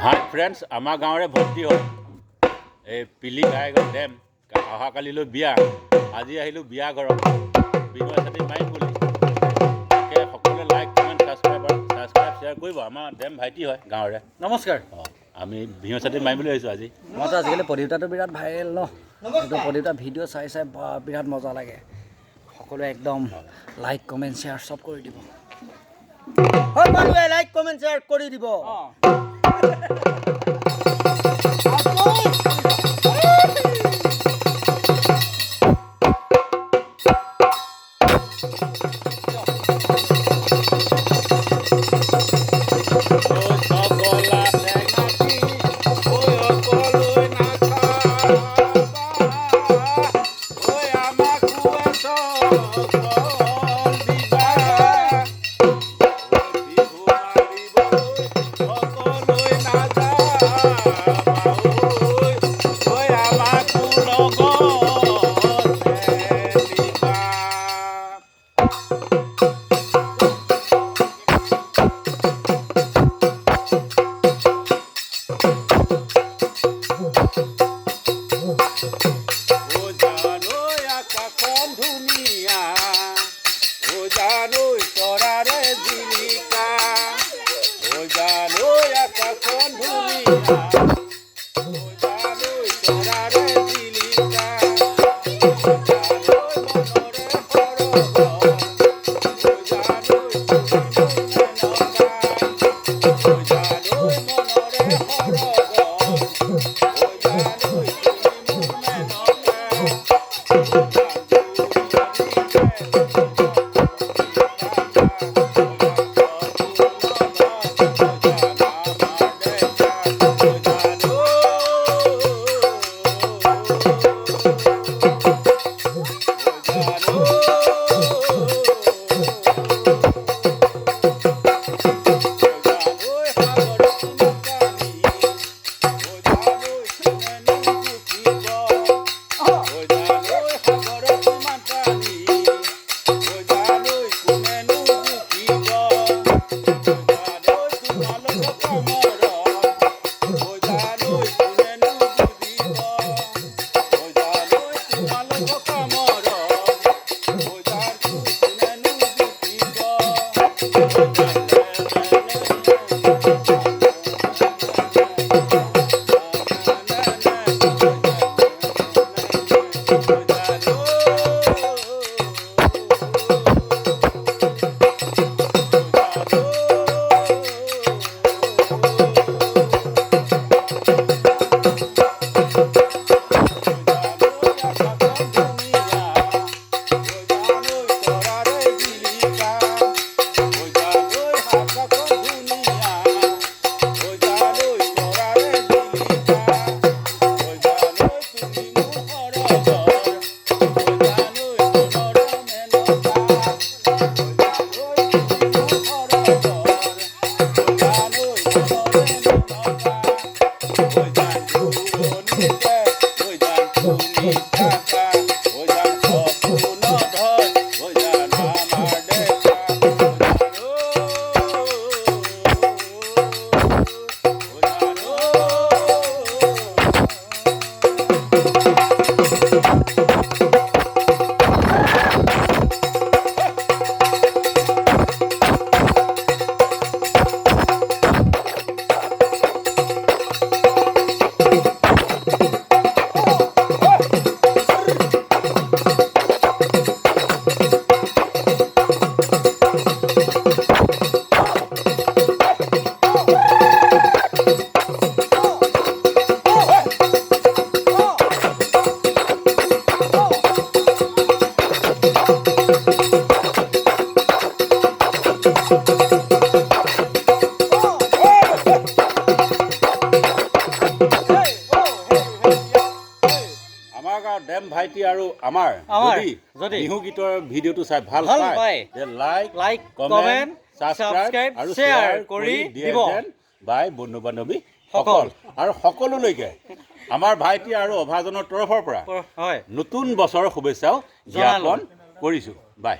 হাই friends, আমাৰ গাঁৱৰে ভৰ্তি হ'ল এই পিলি গায়কৰ ডেম। অহাকালিলৈ বিয়া, আজি আহিলোঁ বিয়া ঘৰত বিহুৱা ছাতি মাৰিম বুলি। তাকে সকলোৱে লাইক কমেণ্ট ছাবস্ক্ৰাইব শ্বেয়াৰ কৰিব। আমাৰ ডেম ভাইটি হয় গাঁৱৰে। নমস্কাৰ। আমি বিহুৱা ছাতি মাৰিম বুলি আহিছোঁ আজি। মইতো আজিকালি প্ৰতিযোগিতাটো বিৰাট ভাইৰেল ন, এইটো প্ৰতিযোগিতা ভিডিঅ' চাই বিৰাট মজা লাগে। সকলোৱে একদম লাইক কমেণ্ট শ্বেয়াৰ চব কৰি দিব। সকলোৱে লাইক কমেণ্ট শ্বেয়াৰ কৰি দিব। ডেম ভাইটি আৰু আমাৰ যদি বিহু গীতৰ ভিডিঅ'টো চাই ভাল পায় লাইক কমেণ্ট ছাবস্ক্ৰাইব আৰু শ্বেয়াৰ কৰি দিব বাই বন্ধু বান্ধৱী সকল আৰু সকলোলৈকে আমাৰ ভাইটি আৰু অভাজনৰ তৰফৰ পৰা নতুন বছৰৰ শুভেচ্ছাও জ্ঞাপন কৰিছোঁ। বাই।